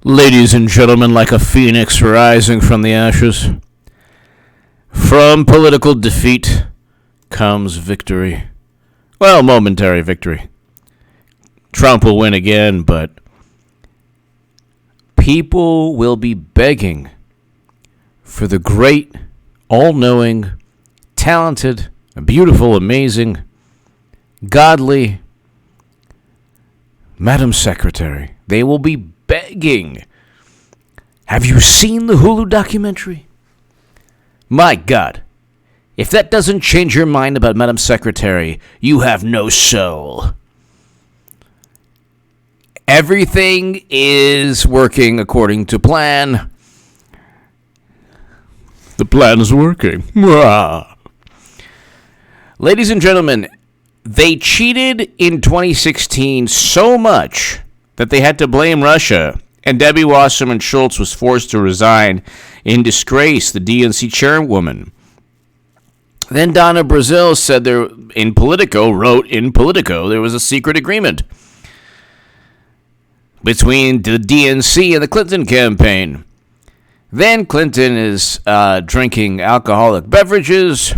Ladies and gentlemen, like a phoenix rising from the ashes, from political defeat comes victory. Well, momentary victory. Trump will win again, but people will be begging for the great, all-knowing, talented, beautiful, amazing, godly Madam Secretary. They will be begging. Have you seen the Hulu documentary? My God. If that doesn't change your mind about Madam Secretary, you have no soul. Everything is working according to plan. The plan is working. Ladies and gentlemen, they cheated in 2016 so much that they had to blame Russia, and Debbie Wasserman Schultz was forced to resign in disgrace, the DNC chairwoman. Then Donna Brazile said wrote in Politico, there was a secret agreement between the DNC and the Clinton campaign. Then Clinton is drinking alcoholic beverages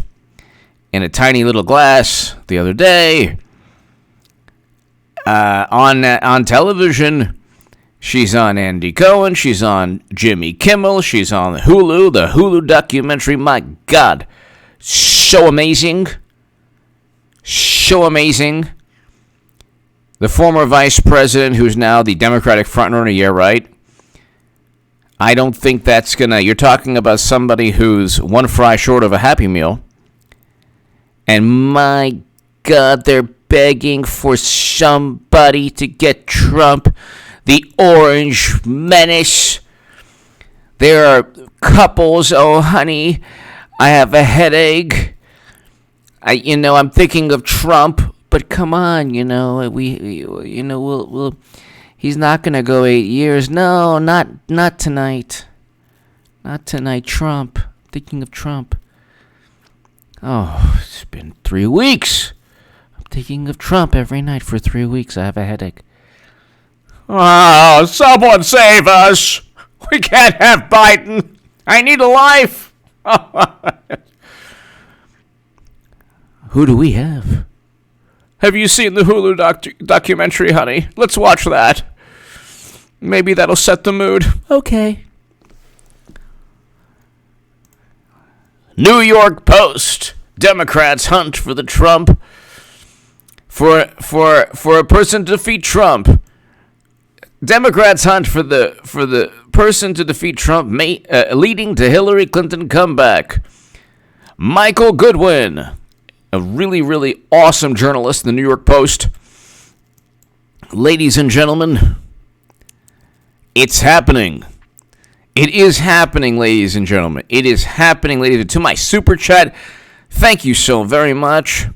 in a tiny little glass the other day. On television, she's on Andy Cohen, she's on Jimmy Kimmel, she's on Hulu, the Hulu documentary. My God, so amazing. So amazing. The former vice president, who's now the Democratic frontrunner, yeah, right? I don't think that's you're talking about somebody who's one fry short of a Happy Meal. And my God, they're begging for somebody to get Trump, the orange menace. There are couples, oh honey, I have a headache. I'm thinking of Trump, but come on, we'll he's not gonna go 8 years. No, not tonight. Not tonight, Trump. Thinking of Trump. Oh, it's been 3 weeks. I'm thinking of Trump every night for 3 weeks. I have a headache. Oh, someone save us. We can't have Biden. I need a life. Who do we have? Have you seen the Hulu documentary, honey? Let's watch that. Maybe that'll set the mood. Okay. New York Post. Democrats hunt for the Trump. For a person to defeat Trump. Democrats hunt for the person to defeat Trump, leading to Hillary Clinton comeback. Michael Goodwin, a really, really awesome journalist in the New York Post. Ladies and gentlemen, it's happening. It is happening, ladies and gentlemen. It is happening, ladies. To my super chat, thank you so very much.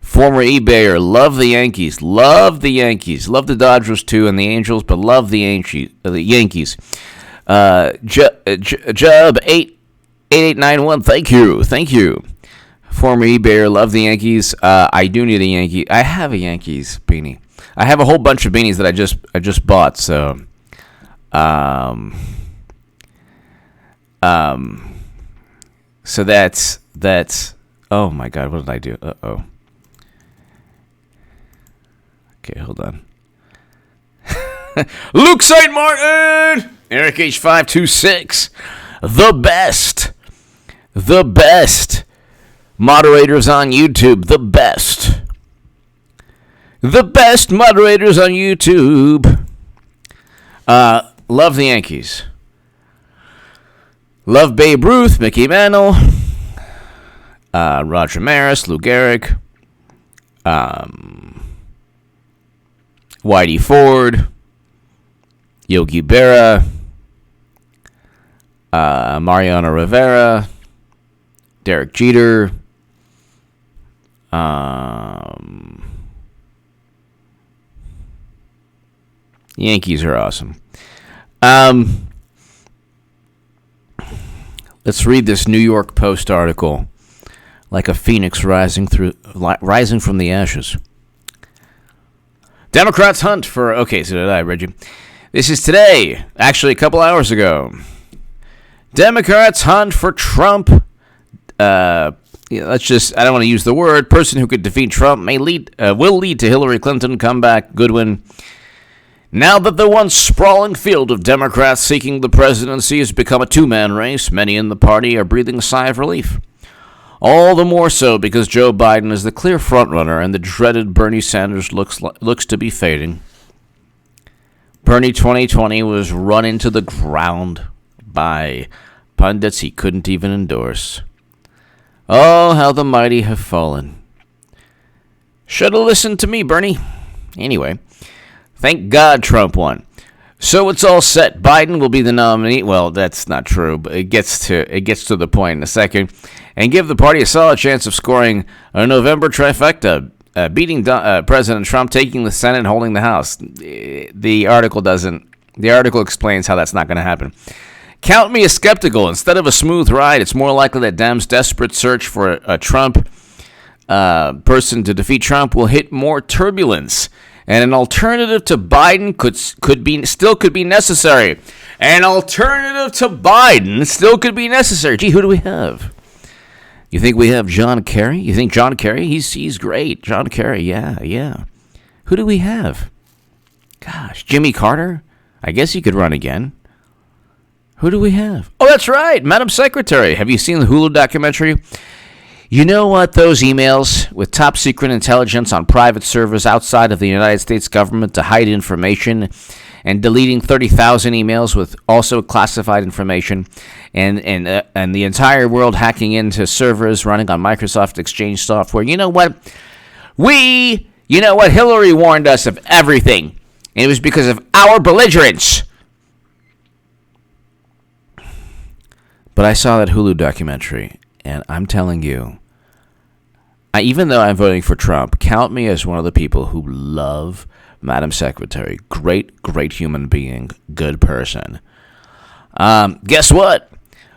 Former eBayer, love the Yankees. Love the Yankees. Love the Dodgers too and the Angels, but love the Yankees. Jub 8891, thank you. Former eBayer, love the Yankees. I do need a Yankee. I have a Yankees beanie. I have a whole bunch of beanies that I just bought. So, so that's. Oh my God, what did I do? Uh-oh. Okay, hold on. Luke St. Martin! Eric H526. The best moderators on YouTube. The best moderators on YouTube. Love the Yankees. Love Babe Ruth, Mickey Mantle, Roger Maris, Lou Gehrig, Whitey Ford, Yogi Berra, Mariano Rivera, Derek Jeter, Yankees are awesome. Let's read this New York Post article. Like a phoenix rising from the ashes. Democrats hunt for... Okay, so I read you. This is today, actually a couple hours ago. Democrats hunt for Trump. I don't want to use the word. Person who could defeat Trump will lead to Hillary Clinton comeback. Goodwin. Now that the once sprawling field of Democrats seeking the presidency has become a two-man race, many in the party are breathing a sigh of relief. All the more so because Joe Biden is the clear frontrunner and the dreaded Bernie Sanders looks to be fading. Bernie 2020 was run into the ground by pundits he couldn't even endorse. Oh, how the mighty have fallen. Should have listened to me, Bernie. Anyway, thank God Trump won. So it's all set. Biden will be the nominee. Well, that's not true, but it gets to the point in a second. And give the party a solid chance of scoring a November trifecta, beating President Trump, taking the Senate, and holding the House. The article explains how that's not going to happen. Count me as skeptical. Instead of a smooth ride, it's more likely that Dems' desperate search for a Trump person to defeat Trump will hit more turbulence, and an alternative to Biden could be necessary. An alternative to Biden still could be necessary. Gee, who do we have? You think we have John Kerry? You think John Kerry? He's great. John Kerry, yeah. Who do we have? Gosh, Jimmy Carter? I guess he could run again. Who do we have? Oh, that's right, Madam Secretary. Have you seen the Hulu documentary? You know what? Those emails with top secret intelligence on private servers outside of the United States government to hide information and deleting 30,000 emails with also classified information and the entire world hacking into servers running on Microsoft Exchange software. You know what? Hillary warned us of everything. And it was because of our belligerence. But I saw that Hulu documentary, and I'm telling you, even though I'm voting for Trump, count me as one of the people who love Madam Secretary. Great, great human being, good person. Guess what?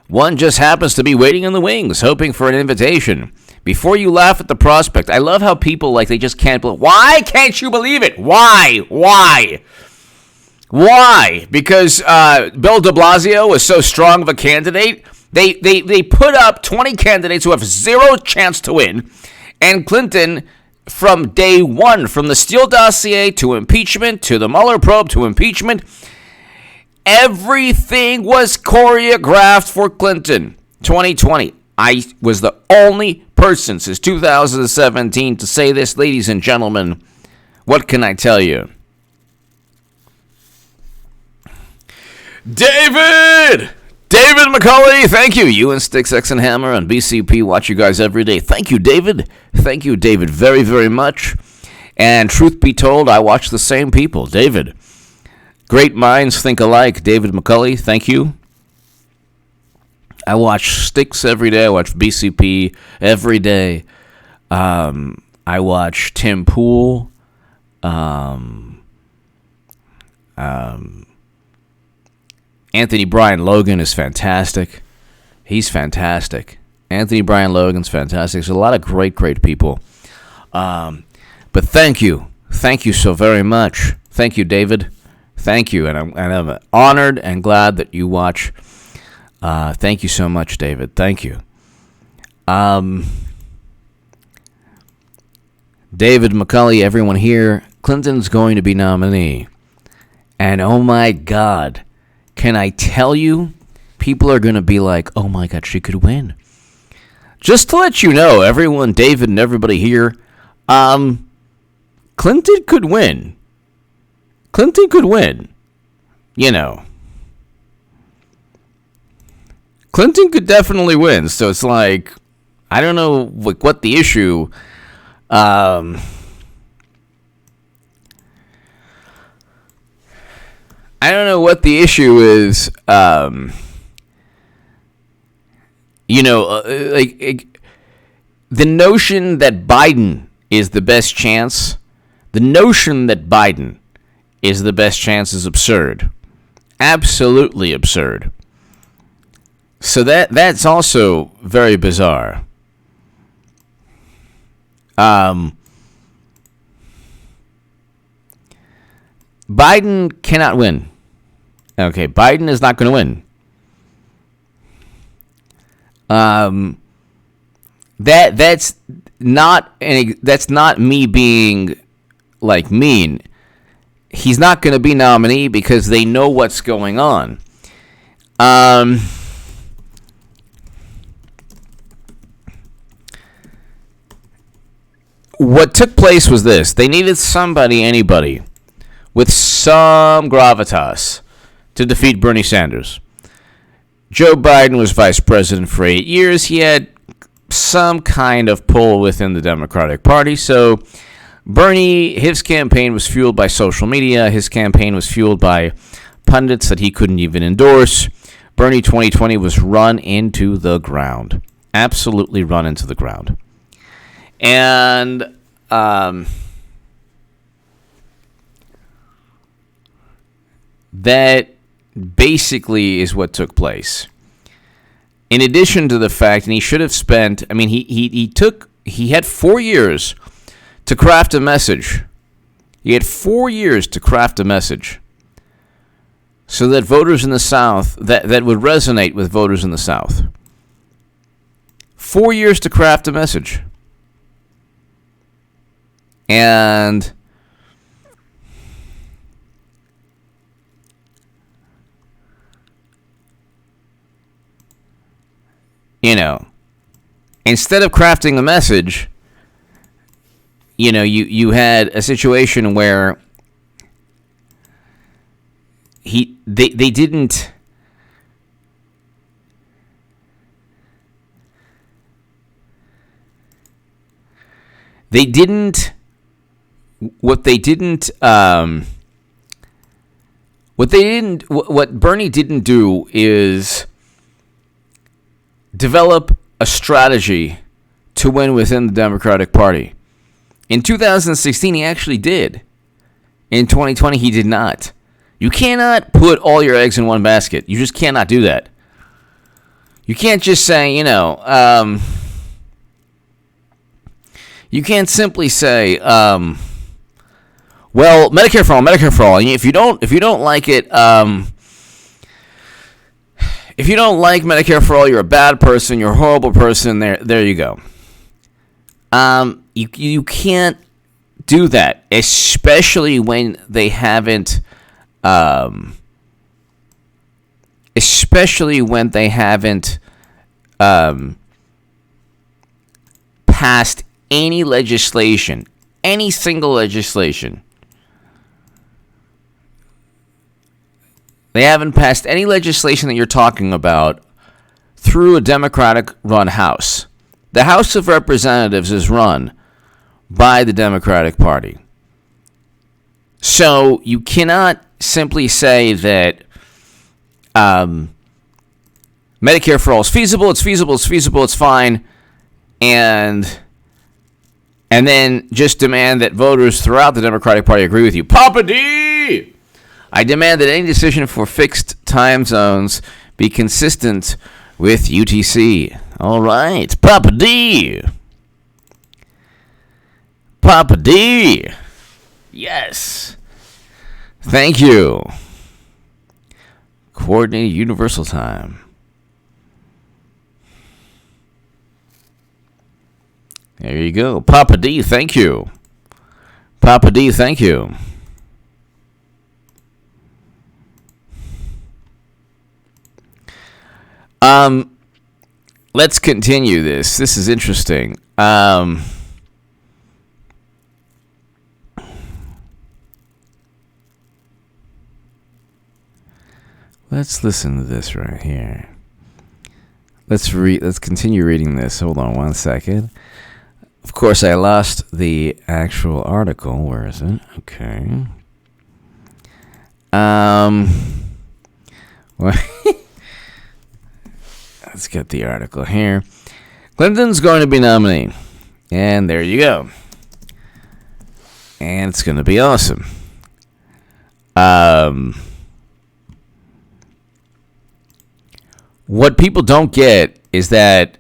One just happens to be waiting in the wings, hoping for an invitation. Before you laugh at the prospect, I love how people, they just can't believe. Why can't you believe it? Why? Because Bill de Blasio was so strong of a candidate. They put up 20 candidates who have zero chance to win. And Clinton, from day one, from the Steele dossier to impeachment, to the Mueller probe to impeachment, everything was choreographed for Clinton. 2020. I was the only person since 2017 to say this, ladies and gentlemen. What can I tell you? David McCully, thank you. You and Sticks, X, and Hammer on BCP watch you guys every day. Thank you, David. Thank you, David, very, very much. And truth be told, I watch the same people. David, great minds think alike. David McCully, thank you. I watch Sticks every day. I watch BCP every day. I watch Tim Pool. Anthony Brian Logan is fantastic. He's fantastic. Anthony Brian Logan's fantastic. There's a lot of great, great people. But thank you. Thank you so very much. Thank you, David. Thank you. And I'm honored and glad that you watch. Thank you so much, David. Thank you. David McCully, everyone here, Clinton's going to be nominee. And oh my God, can I tell you, people are going to be like, oh my God, she could win. Just to let you know, everyone, David and everybody here, Clinton could win. Clinton could win. You know. Clinton could definitely win. So it's like, I don't know what the issue. I don't know what the issue is. The notion that Biden is the best chance. The notion that Biden is the best chance is absurd. Absolutely absurd. So that's also very bizarre. Biden cannot win. Okay, Biden is not going to win. That's not me being like mean. He's not going to be nominee because they know what's going on. What took place was this. They needed anybody, with some gravitas to defeat Bernie Sanders. Joe Biden was vice president for 8 years. He had some kind of pull within the Democratic Party. So Bernie, his campaign was fueled by social media. His campaign was fueled by pundits that he couldn't even endorse. Bernie 2020 was run into the ground. Absolutely run into the ground. And that basically is what took place. In addition to the fact, and he should have spent, I mean, he had 4 years to craft a message. He had 4 years to craft a message so that voters in the South, that would resonate with voters in the South. 4 years to craft a message. And instead of crafting a message, you had a situation where they didn't what Bernie didn't do is develop a strategy to win within the Democratic Party. In 2016, he actually did. In 2020, he did not. You cannot put all your eggs in one basket. You just cannot do that. You can't just say, you can't simply say, well, Medicare for all. If you don't like it, if you don't like Medicare for all, you're a bad person. You're a horrible person. There you go. You can't do that, especially when they haven't, passed any legislation, any single legislation. They haven't passed any legislation that you're talking about through a Democratic-run House. The House of Representatives is run by the Democratic Party. So you cannot simply say that Medicare for all is feasible, it's fine, and then just demand that voters throughout the Democratic Party agree with you. Papa D! I demand that any decision for fixed time zones be consistent with UTC. All right, Papa D. Papa D. Yes. Thank you. Coordinated universal time. There you go. Papa D, thank you. Papa D, thank you. Let's continue this. This is interesting. Let's listen to this right here. Let's continue reading this. Hold on one second. Of course, I lost the actual article. Where is it? Okay. Let's get the article here. Clinton's going to be nominated. And there you go. And it's going to be awesome. What people don't get is that,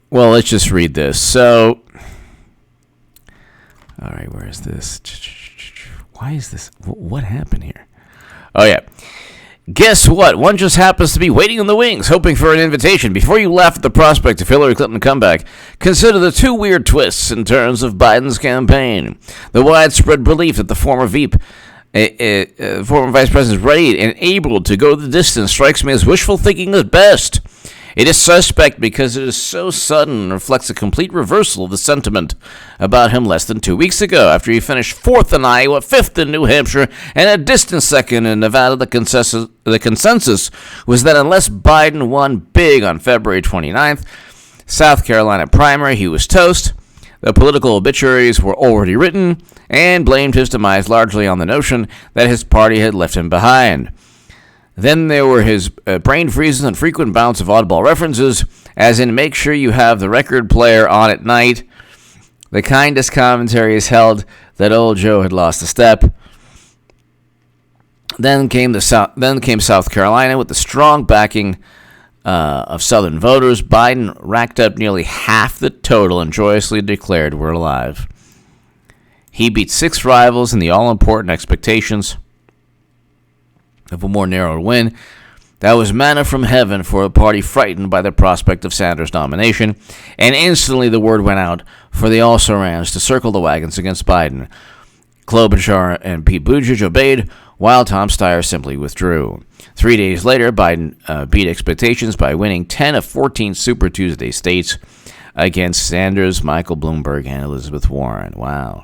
well, let's just read this. So, all right, where is this? Why is this? What happened here? Oh, yeah. Guess what? One just happens to be waiting in the wings, hoping for an invitation. Before you laugh at the prospect of Hillary Clinton comeback, consider the two weird twists in terms of Biden's campaign. The widespread belief that the former former vice president is ready and able to go the distance strikes me as wishful thinking at best. It is suspect because it is so sudden and reflects a complete reversal of the sentiment about him less than 2 weeks ago, after he finished fourth in Iowa, fifth in New Hampshire, and a distant second in Nevada. The consensus was that unless Biden won big on February 29th, South Carolina primary, he was toast. The political obituaries were already written, and blamed his demise largely on the notion that his party had left him behind. Then there were his brain freezes and frequent bouts of oddball references, as in make sure you have the record player on at night. The kindest commentary is held that old Joe had lost a step. Then came South Carolina with the strong backing of Southern voters. Biden racked up nearly half the total and joyously declared, "We're alive." He beat 6 rivals in the all-important expectations of a more narrow win. That was manna from heaven for a party frightened by the prospect of Sanders' nomination, and instantly the word went out for the also-rans to circle the wagons against Biden. Klobuchar and Pete Buttigieg obeyed, while Tom Steyer simply withdrew. 3 days later, Biden beat expectations by winning 10 of 14 Super Tuesday states against Sanders, Michael Bloomberg, and Elizabeth Warren. Wow.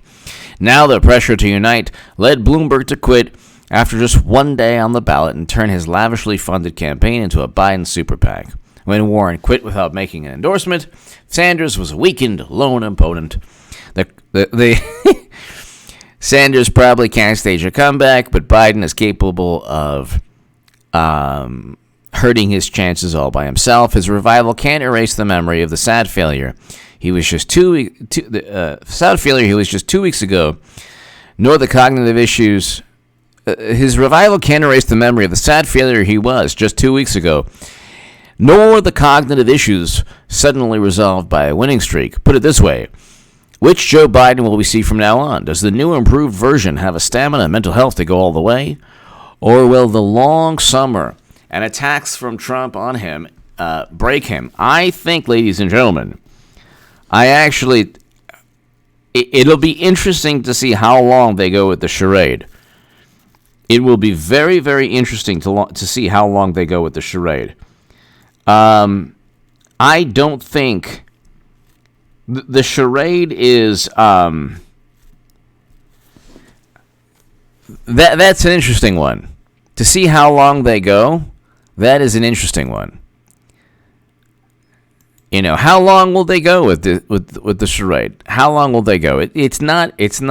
Now the pressure to unite led Bloomberg to quit after just 1 day on the ballot and turn his lavishly funded campaign into a Biden super PAC. When Warren quit without making an endorsement, Sanders was a weakened, lone opponent. Sanders probably can't stage a comeback, but Biden is capable of hurting his chances all by himself. His revival can't erase the memory of the sad failure he was just 2 weeks ago, nor the cognitive issues. His revival can't erase the memory of the sad failure he was just 2 weeks ago, nor the cognitive issues suddenly resolved by a winning streak. Put it this way: which Joe Biden will we see from now on? Does the new improved version have a stamina and mental health to go all the way? Or will the long summer and attacks from Trump on him break him? I think, ladies and gentlemen, it'll be interesting to see how long they go with the charade. It will be very, very interesting to see how long they go with the charade. I don't think the charade is that's an interesting one. To see how long they go, that is an interesting one. You know, how long will they go with the charade? How long will they go? It's not. It's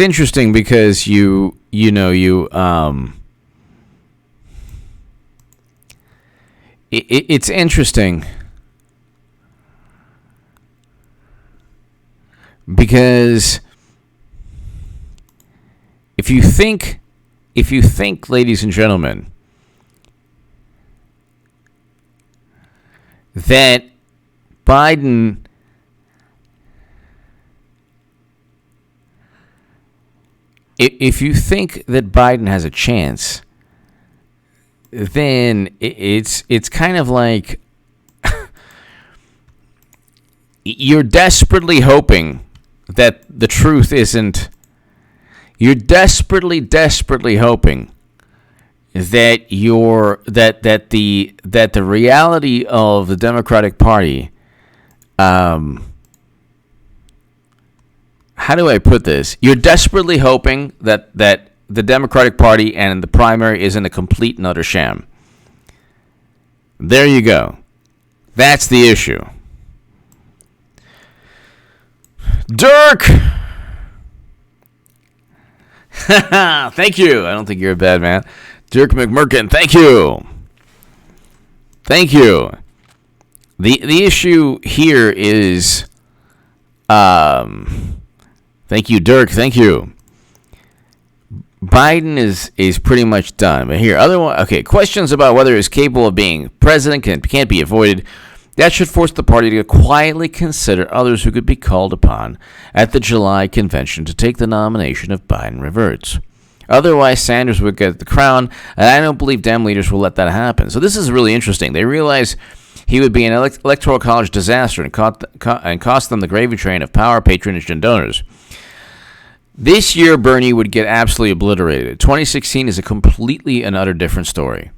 interesting because it's interesting because if you think, ladies and gentlemen, that Biden if you think that Biden has a chance, then it's kind of like you're desperately hoping that the truth isn't. You're desperately hoping that the reality of the Democratic Party. How do I put this? You're desperately hoping that the Democratic Party and the primary isn't a complete and utter sham. There you go. That's the issue. Dirk! Thank you. I don't think you're a bad man. Dirk McMurkin, thank you. Thank you. The issue here is... thank you, Dirk. Thank you. Biden is pretty much done. But here, questions about whether he's capable of being president can't be avoided. That should force the party to quietly consider others who could be called upon at the July convention to take the nomination if Biden reverts. Otherwise, Sanders would get the crown, and I don't believe Dem leaders will let that happen. So this is really interesting. They realize he would be an electoral college disaster and cost them the gravy train of power, patronage, and donors. This year, Bernie would get absolutely obliterated. 2016 is a completely and utter different story.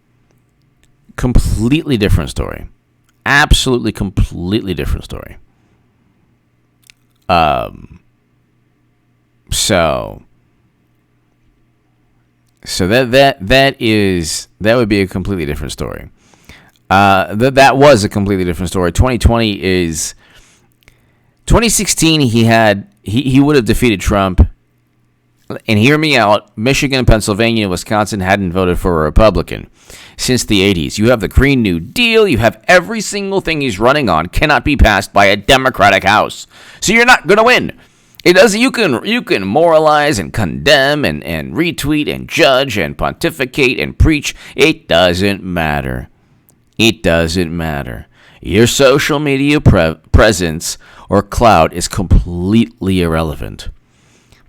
Completely different story. Absolutely, completely different story. So that would be a completely different story. That was a completely different story. 2016. He would have defeated Trump. And hear me out, Michigan, Pennsylvania, and Wisconsin hadn't voted for a Republican since the 80s. You have the Green New Deal. You have every single thing he's running on cannot be passed by a Democratic House. So you're not going to win. It does. You can moralize and condemn and retweet and judge and pontificate and preach. It doesn't matter. It doesn't matter. Your social media presence or clout is completely irrelevant.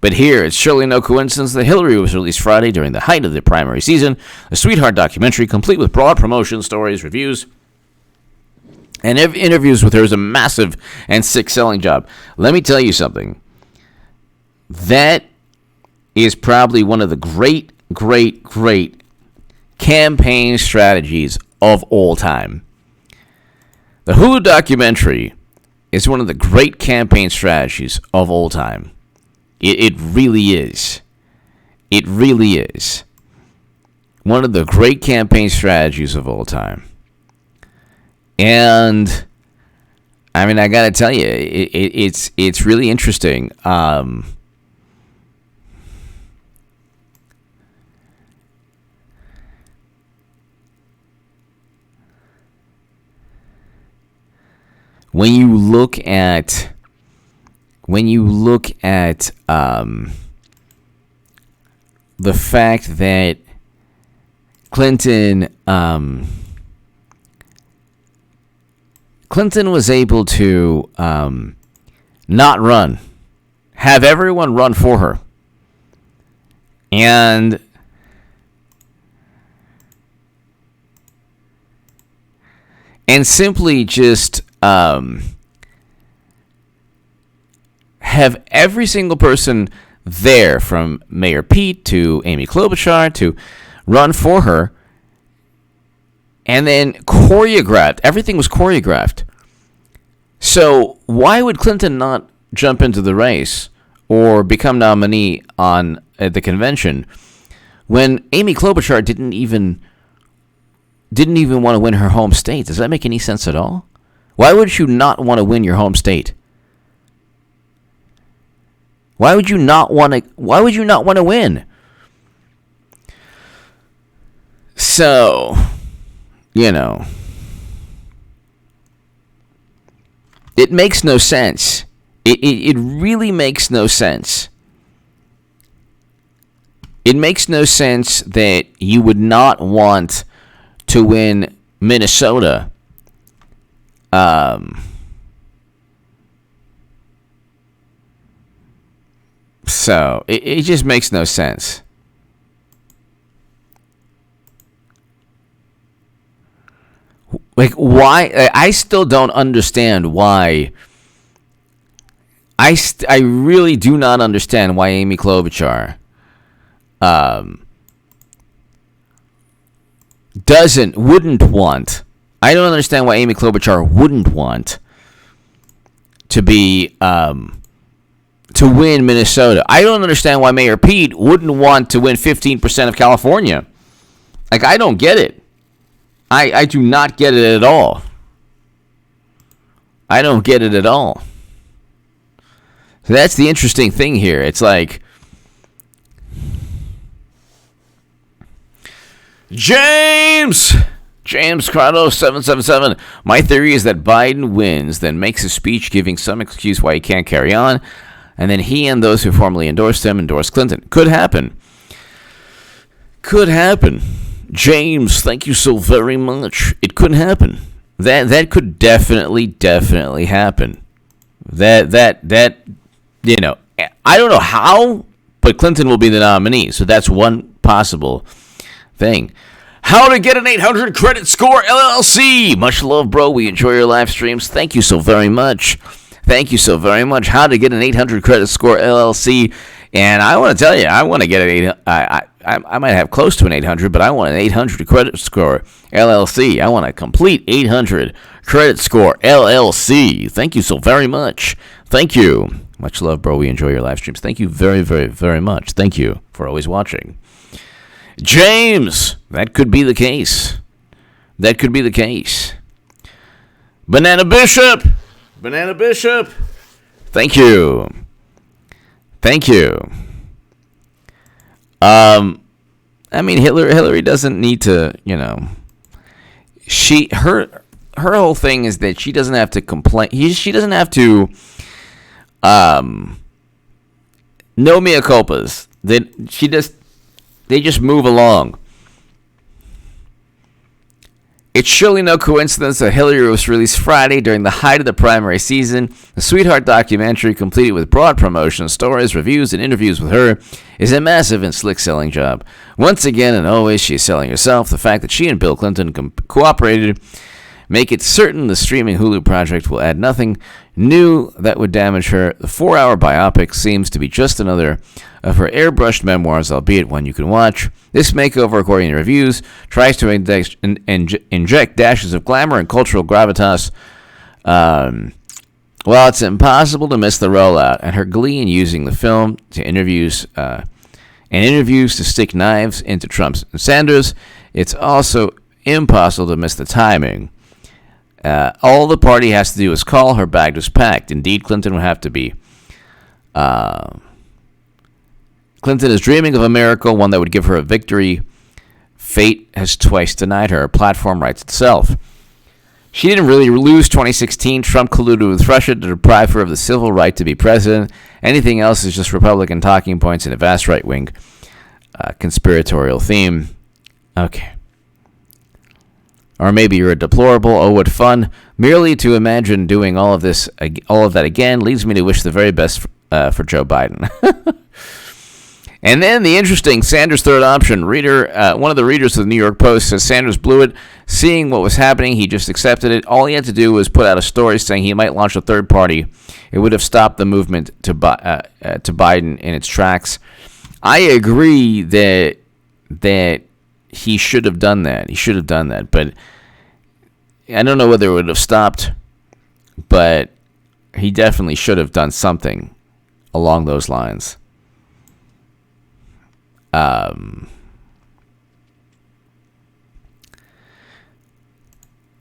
But here, it's surely no coincidence that Hillary was released Friday during the height of the primary season, a sweetheart documentary complete with broad promotion, stories, reviews, and interviews with her is a massive and sick selling job. Let me tell you something. That is probably one of the great campaign strategies of all time. The Hulu documentary is one of the great campaign strategies of all time. It really is. It really is. One of the great campaign strategies of all time. And, I mean, I got to tell you, it's really interesting. When you look at the fact that Clinton was able to not run, have everyone run for her, and simply just have every single person there, from Mayor Pete to Amy Klobuchar, to run for her, and then choreographed. Everything was choreographed. So why would Clinton not jump into the race or become nominee at the convention when Amy Klobuchar didn't even want to win her home state? Does that make any sense at all? Why would you not want to win your home state? Why would you not want to win? So, it makes no sense. It really makes no sense. It makes no sense that you would not want to win Minnesota. So, it just makes no sense. Like, why? I still don't understand why. I really do not understand why Amy Klobuchar wouldn't want. I don't understand why Amy Klobuchar wouldn't want to be to win Minnesota. I don't understand why Mayor Pete wouldn't want to win 15% of California. Like, I don't get it. I do not get it at all. I don't get it at all. So that's the interesting thing here. It's like, James Crotto 777. My theory is that Biden wins, then makes a speech giving some excuse why he can't carry on, and then he and those who formerly endorsed him endorse Clinton. Could happen. Could happen. James, thank you so very much. It could happen. That could definitely happen. That you know, I don't know how, but Clinton will be the nominee. So that's one possible thing. How to get an 800 credit score LLC. Much love, bro. We enjoy your live streams. Thank you so very much. Thank you so very much. How to get an 800 credit score LLC. And I want to tell you, I want to get an I might have close to an 800, but I want an 800 credit score LLC. I want a complete 800 credit score LLC. Thank you so very much. Thank you. Much love, bro. We enjoy your live streams. Thank you very much. Thank you for always watching. James, that could be the case. That could be the case. Banana Bishop. Thank you. I mean, Hillary doesn't need to, you know. Her whole thing is that she doesn't have to complain. She doesn't have to. No mea culpas. They just move along. It's surely no coincidence that Hillary was released Friday during the height of the primary season. The Sweetheart documentary, completed with broad promotion, stories, reviews, and interviews with her, is a massive and slick selling job. Once again and always, she is selling herself. The fact that she and Bill Clinton cooperated make it certain the streaming Hulu project will add nothing new that would damage her. The 4-hour biopic seems to be just another of her airbrushed memoirs, albeit one you can watch. This makeover, according to reviews, tries to inject dashes of glamour and cultural gravitas. While it's impossible to miss the rollout and her glee in using the film to interviews to stick knives into Trump and Sanders, it's also impossible to miss the timing. All the party has to do is call, her bag was packed. Indeed, Clinton would have to be. Clinton is dreaming of a miracle, one that would give her a victory. Fate has twice denied her. Her platform writes itself. She didn't really lose 2016. Trump colluded with Russia to deprive her of the civil right to be president. Anything else is just Republican talking points and a vast right-wing conspiratorial theme. Okay. Or maybe you're a deplorable. Oh, what fun. Merely to imagine doing all of that again leads me to wish the very best for Joe Biden. And then the interesting Sanders' third option reader, one of the readers of the New York Post says Sanders blew it. Seeing what was happening, he just accepted it. All he had to do was put out a story saying he might launch a third party. It would have stopped the movement to Biden in its tracks. I agree that he should have done that. But I don't know whether it would have stopped, but he definitely should have done something along those lines.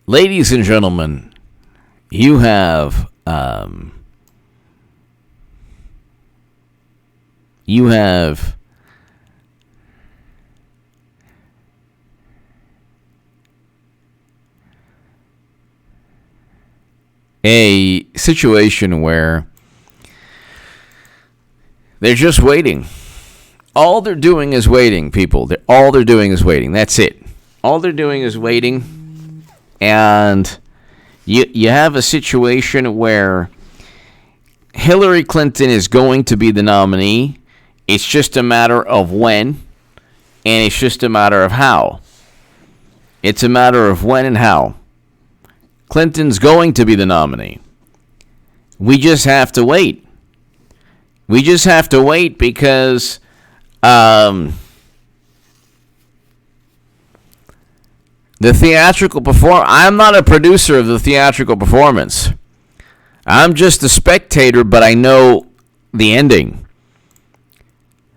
Ladies and gentlemen, you have a situation where they're just waiting. All they're doing is waiting, people. All they're doing is waiting. That's it. All they're doing is waiting. And you have a situation where Hillary Clinton is going to be the nominee. It's just a matter of when, and it's just a matter of how. It's a matter of when and how. Clinton's going to be the nominee. We just have to wait. We just have to wait because the theatrical I'm not a producer of the theatrical performance. I'm just a spectator, but I know the ending.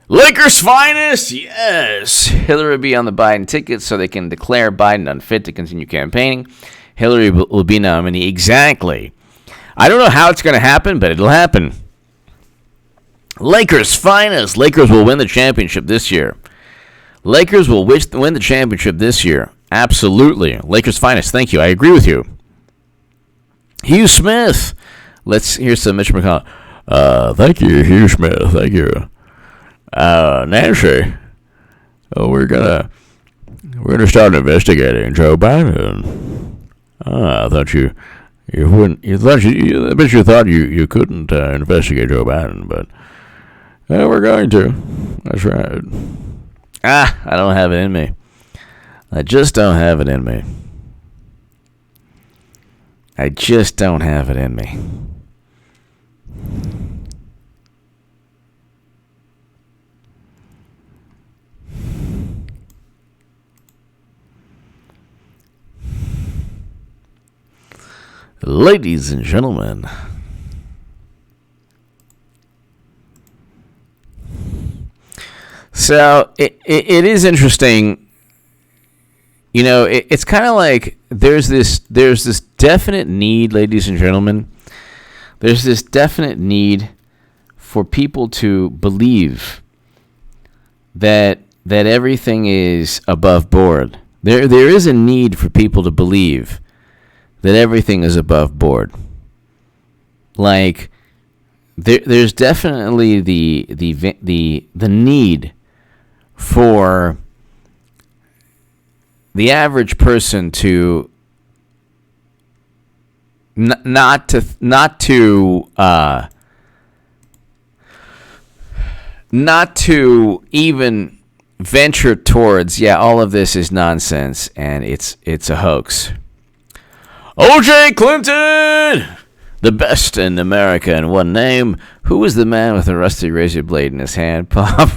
Lakers finest, yes. Hillary will be on the Biden ticket so they can declare Biden unfit to continue campaigning. Hillary will be nominee. Exactly. I don't know how it's going to happen, but it'll happen. Lakers finest. Lakers will win the championship this year. Lakers will win the championship this year. Absolutely. Lakers finest. Thank you. I agree with you. Hugh Smith. Let's hear some Mitch McConnell. Thank you, Hugh Smith. Thank you. Nancy. Oh, we're gonna start investigating Joe Biden. I thought you wouldn't. I bet you thought you couldn't investigate Joe Biden, but we're going to. That's right. I don't have it in me. I just don't have it in me. I just don't have it in me. Ladies and gentlemen, so it is interesting. You know, it's kind of like there's this definite need, ladies and gentlemen. There's this definite need for people to believe that everything is above board. There is a need for people to believe that everything is above board. Like there's definitely the need for the average person to not to even venture towards, all of this is nonsense and it's a hoax. O.J. Clinton, the best in America in one name. Who was the man with the rusty razor blade in his hand, Pop?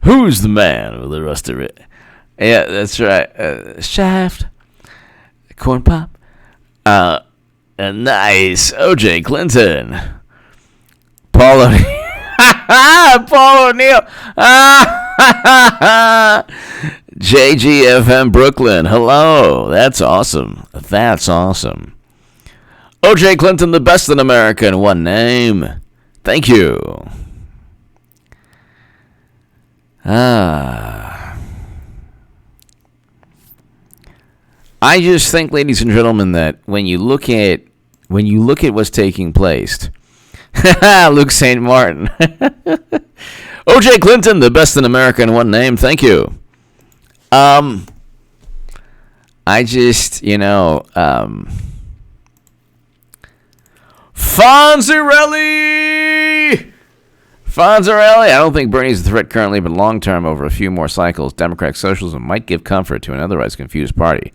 Who's the man with the rusty razor? Yeah, that's right. Shaft, Corn Pop. Nice. O.J. Clinton. Paul O'Neill. Paul O'Neill. JGFM Brooklyn. Hello. That's awesome. That's awesome. O.J. Clinton, the best in America in one name. Thank you. I just think, ladies and gentlemen, that when you look at what's taking place, Luke St. Martin. O.J. Clinton, the best in America in one name. Thank you. I just, Fonzarelli! I don't think Bernie's a threat currently, but long-term, over a few more cycles, Democratic socialism might give comfort to an otherwise confused party.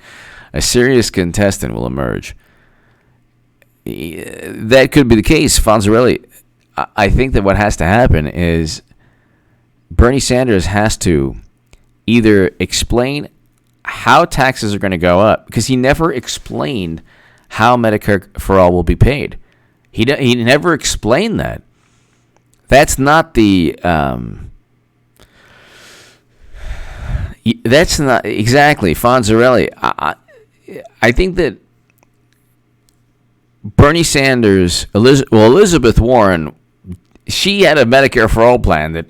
A serious contestant will emerge. That could be the case, Fonzarelli. I think that what has to happen is Bernie Sanders has to either explain how taxes are going to go up, because he never explained how Medicare for All will be paid. He never explained that. That's not the. That's not exactly Fonzarelli. I think that Bernie Sanders, Elizabeth Warren, she had a Medicare for All plan that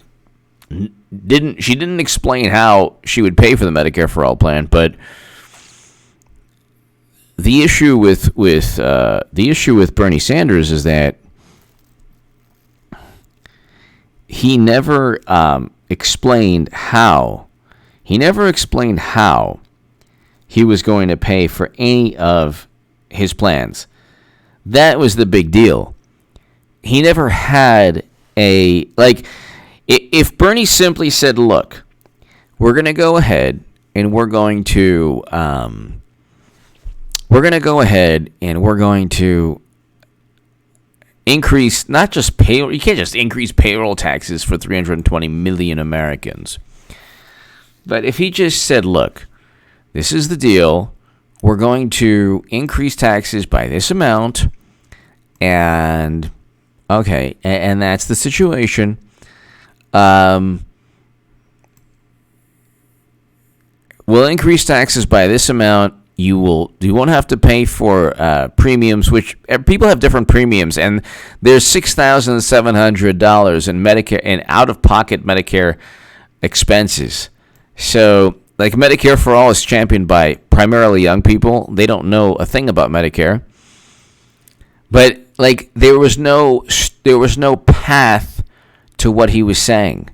didn't explain how she would pay for the Medicare for All plan, but the issue with Bernie Sanders is that he never explained how. He never explained how he was going to pay for any of his plans. That was the big deal. He never had if Bernie simply said, look, we're going to go ahead and we're going to increase not just payroll. You can't just increase payroll taxes for 320 million Americans. But if he just said, look, this is the deal. We're going to increase taxes by this amount. And, okay, and that's the situation. We'll increase taxes by this amount. You won't have to pay for premiums, which people have different premiums, and there's $6,700 in Medicare and out-of-pocket Medicare expenses. So, like, Medicare for All is championed by primarily young people. They don't know a thing about Medicare. But, like, there was no no path to what he was saying.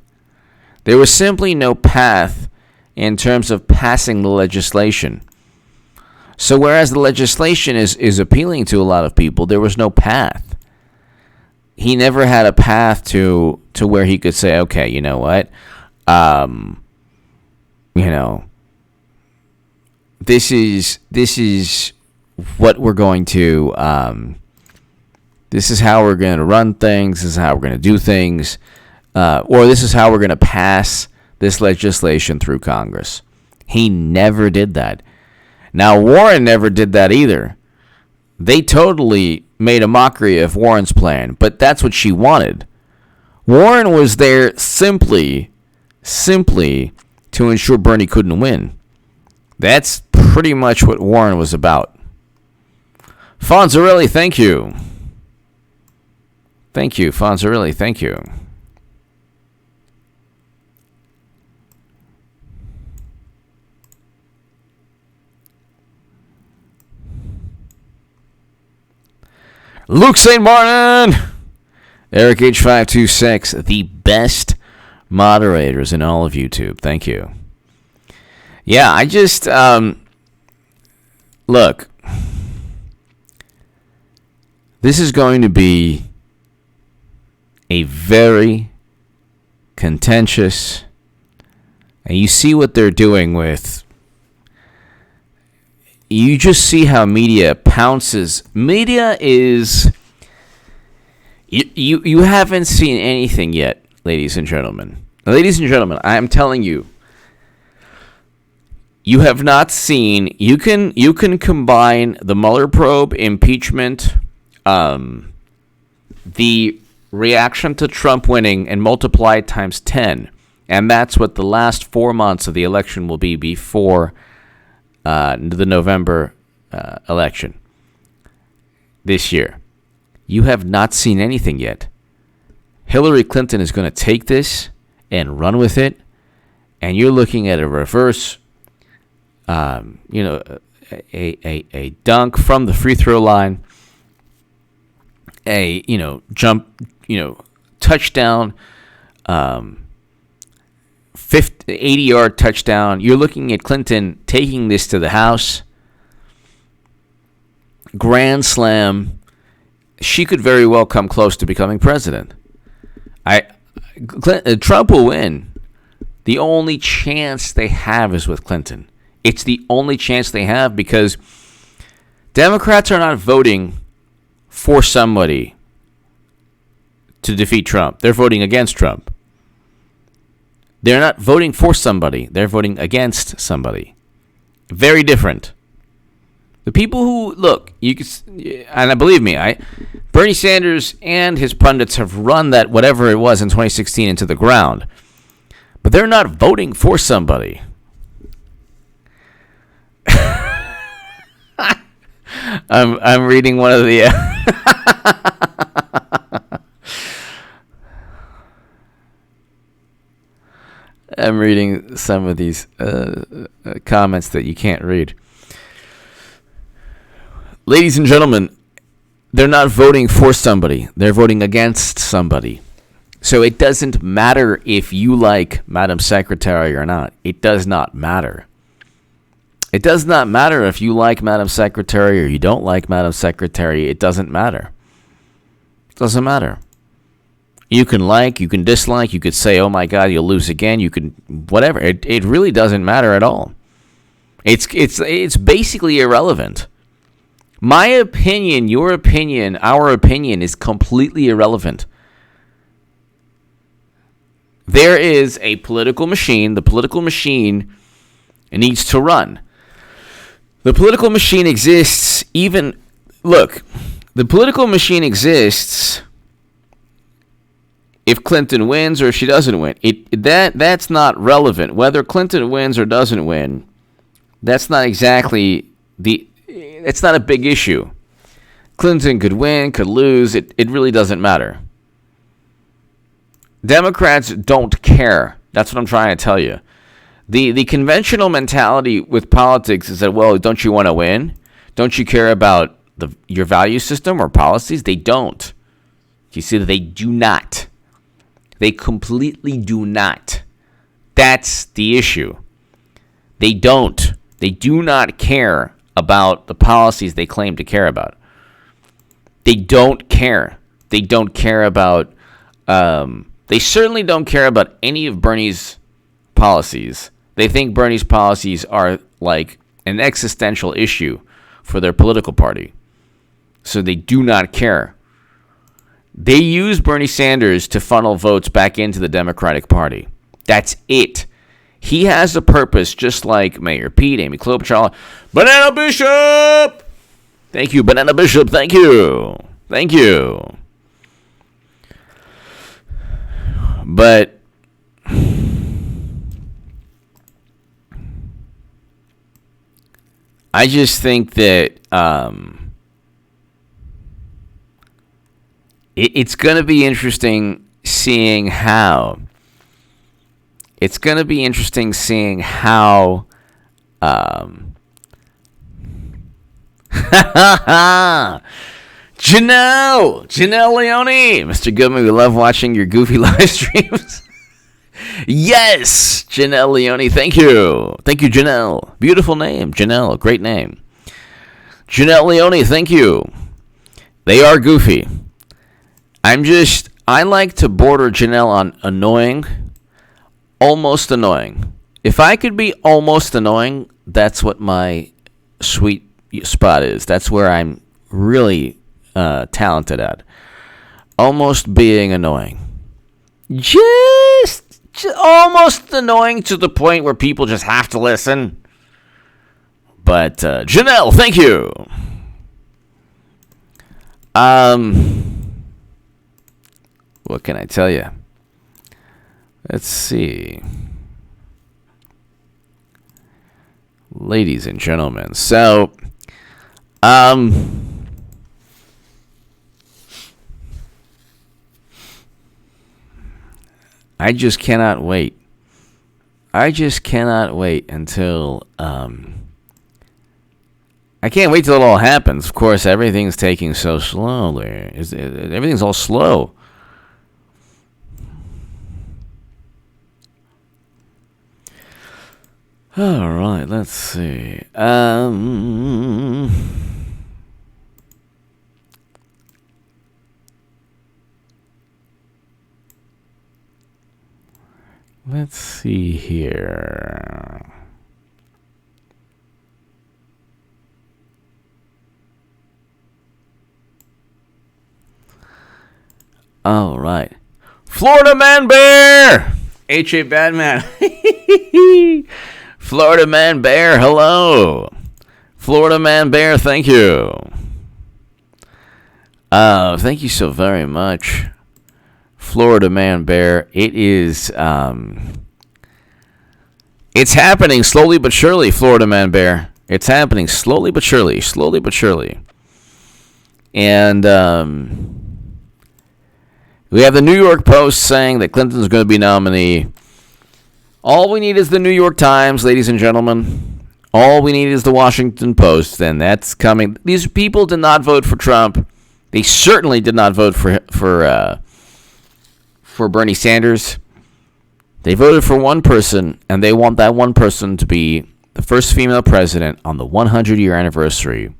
There was simply no path in terms of passing the legislation. So whereas the legislation is appealing to a lot of people, there was no path. He never had a path to where he could say, okay, you know what? This is what we're going to, this is how we're going to run things, this is how we're going to do things, or this is how we're going to pass this legislation through Congress. He never did that. Now, Warren never did that either. They totally made a mockery of Warren's plan, but that's what she wanted. Warren was there simply to ensure Bernie couldn't win. That's pretty much what Warren was about. Fonzarelli, thank you. Thank you, Fonzarelli, thank you. Luke St. Martin! Eric H526, the best moderators in all of YouTube. Thank you. Yeah, I just, look, this is going to be a very contentious, and you see what they're doing with, you just see how media pounces. Media is, you haven't seen anything yet, ladies and gentlemen. Ladies and gentlemen, I am telling you, you have not seen, you can combine the Mueller probe, impeachment, the reaction to Trump winning, and multiply it times 10. And that's what the last 4 months of the election will be before the November election this year. You have not seen anything yet. Hillary Clinton is going to take this and run with it, and you're looking at a reverse, a dunk from the free throw line, a jump, touchdown, 80-yard touchdown. You're looking at Clinton taking this to the House. Grand slam. She could very well come close to becoming president. Trump will win. The only chance they have is with Clinton. It's the only chance they have because Democrats are not voting for somebody to defeat Trump. They're voting against Trump. They're not voting for somebody. They're voting against somebody. Very different. The people who, look, you can, and believe me, Bernie Sanders and his pundits have run that whatever it was in 2016 into the ground. But they're not voting for somebody. I'm reading one of the I'm reading some of these comments that you can't read. Ladies and gentlemen, they're not voting for somebody. They're voting against somebody. So it doesn't matter if you like Madam Secretary or not. It does not matter. It does not matter if you like Madam Secretary or you don't like Madam Secretary. It doesn't matter. It doesn't matter. You can like, you can dislike, you could say, oh my God, you'll lose again. You can, whatever. It really doesn't matter at all. It's basically irrelevant. My opinion, your opinion, our opinion is completely irrelevant. There is a political machine. The political machine needs to run. The political machine exists the political machine exists if Clinton wins or if she doesn't win. That's not relevant. Whether Clinton wins or doesn't win, that's not exactly it's not a big issue. Clinton could win, could lose. It really doesn't matter. Democrats don't care. That's what I'm trying to tell you. The conventional mentality with politics is that, well, don't you want to win? Don't you care about your value system or policies? They don't. You see, they do not. They completely do not. That's the issue. They don't. They do not care about the policies they claim to care about. They don't care. They don't care about, they certainly don't care about any of Bernie's policies. They think Bernie's policies are like an existential issue for their political party. So they do not care. They use Bernie Sanders to funnel votes back into the Democratic Party. That's it. He has a purpose, just like Mayor Pete, Amy Klobuchar, Banana Bishop. Thank you, Banana Bishop. Thank you. Thank you. But I just think that it's going to be interesting seeing how. It's going to be interesting seeing how. Janelle Leone, Mr. Goodman, we love watching your goofy live streams. Yes, Janelle Leone, thank you, Janelle. Beautiful name, Janelle, great name. Janelle Leone, thank you. They are goofy. I like to border Janelle on annoying, almost annoying. If I could be almost annoying, that's what my sweet spot is. That's where I'm really talented at. Almost being annoying. Just almost annoying to the point where people just have to listen. But Janelle, thank you. What can I tell you? Let's see. Ladies and gentlemen, so I just cannot wait. Until I can't wait till it all happens. Of course, everything's taking so slowly. Everything's all slow. All right, let's see. Let's see here. All right. Florida Man Bear! H.A. Badman. Florida Man Bear, hello. Florida Man Bear, thank you. Thank you so very much. Florida Man Bear. It is, it's happening slowly but surely, Florida Man Bear. It's happening slowly but surely. And, we have the New York Post saying that Clinton's going to be nominee. All we need is the New York Times, ladies and gentlemen. All we need is the Washington Post, and that's coming. These people did not vote for Trump. They certainly did not vote for Bernie Sanders. They voted for one person, and they want that one person to be the first female president on the 100-year anniversary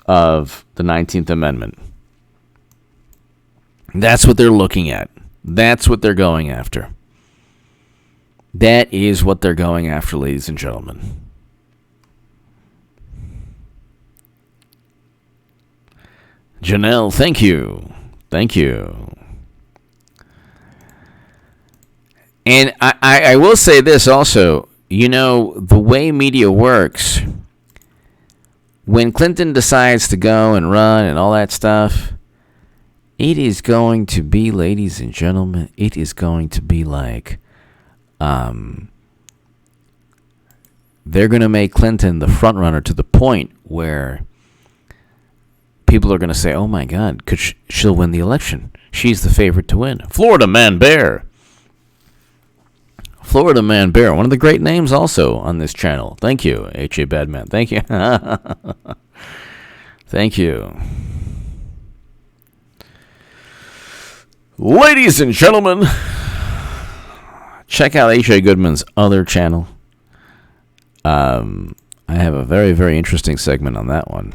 of the 19th Amendment. That's what they're looking at. That's what they're going after. That is what they're going after, ladies and gentlemen. Janelle, thank you. Thank you. And I will say this also. You know, the way media works, when Clinton decides to go and run and all that stuff, it is going to be, ladies and gentlemen, it is going to be like, they're going to make Clinton the front runner to the point where people are going to say, oh my God, she'll win the election. She's the favorite to win. Florida Man Bear. Florida Man Bear, one of the great names also on this channel. Thank you, H.A. Badman. Thank you. Thank you. Ladies and gentlemen, check out H.A. Goodman's other channel. I have a very, very interesting segment on that one.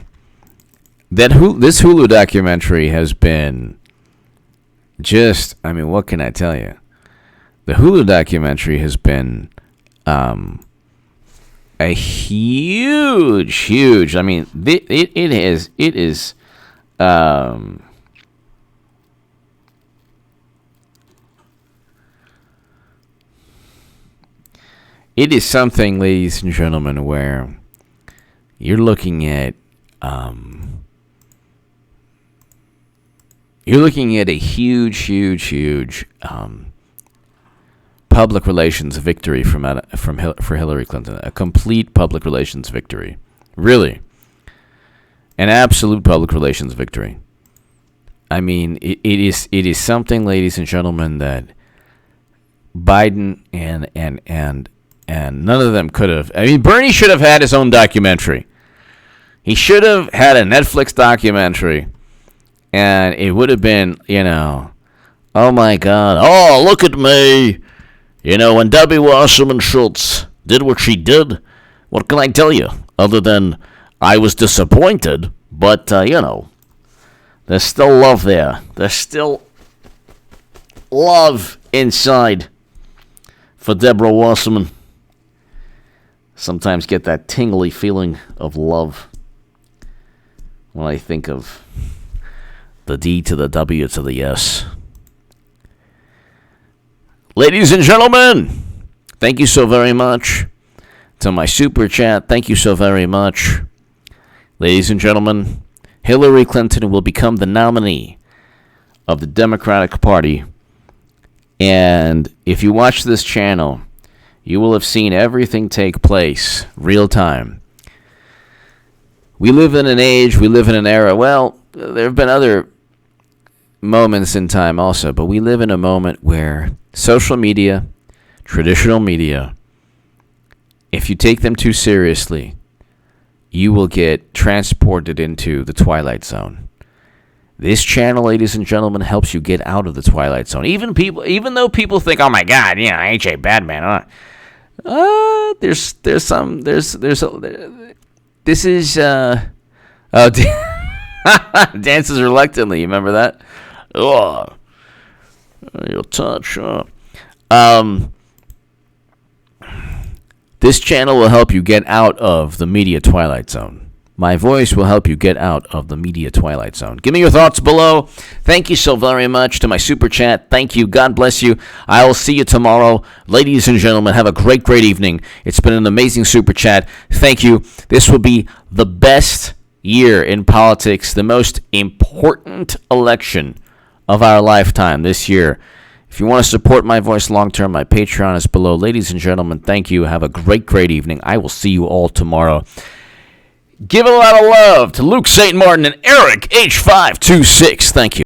This Hulu documentary has been just, I mean, what can I tell you? The Hulu documentary has been a huge, I mean, it is, it is something, ladies and gentlemen, where you're looking at a huge public relations victory for Hillary Clinton. A complete public relations victory, really, an absolute public relations victory. I mean, it is something, ladies and gentlemen, that Biden and none of them could have. I mean, Bernie should have had his own documentary. He should have had a Netflix documentary, and it would have been, oh my God, oh, look at me. When Debbie Wasserman Schultz did what she did, what can I tell you? Other than I was disappointed, but, there's still love there. There's still love inside for Deborah Wasserman. Sometimes get that tingly feeling of love when I think of the D to the W to the S. Ladies and gentlemen, thank you so very much. To my super chat, thank you so very much. Ladies and gentlemen, Hillary Clinton will become the nominee of the Democratic Party. And if you watch this channel, you will have seen everything take place real time. We live in an age, we live in an era, well, there have been other moments in time also, but we live in a moment where social media, traditional media, if you take them too seriously, you will get transported into the Twilight Zone. This channel, ladies and gentlemen, helps you get out of the Twilight Zone. Even though people think, oh my God, AJ Badman. This is dances reluctantly. You remember that? Oh, your touch. This channel will help you get out of the media Twilight Zone. My voice will help you get out of the media Twilight Zone. Give me your thoughts below. Thank you so very much to my super chat. Thank you. God bless you. I will see you tomorrow. Ladies and gentlemen, have a great, great evening. It's been an amazing super chat. Thank you. This will be the best year in politics, the most important election of our lifetime this year. If you want to support my voice long term, my Patreon is below. Ladies and gentlemen, thank you. Have a great, great evening. I will see you all tomorrow. Give a lot of love to Luke St. Martin and Eric H526. Thank you.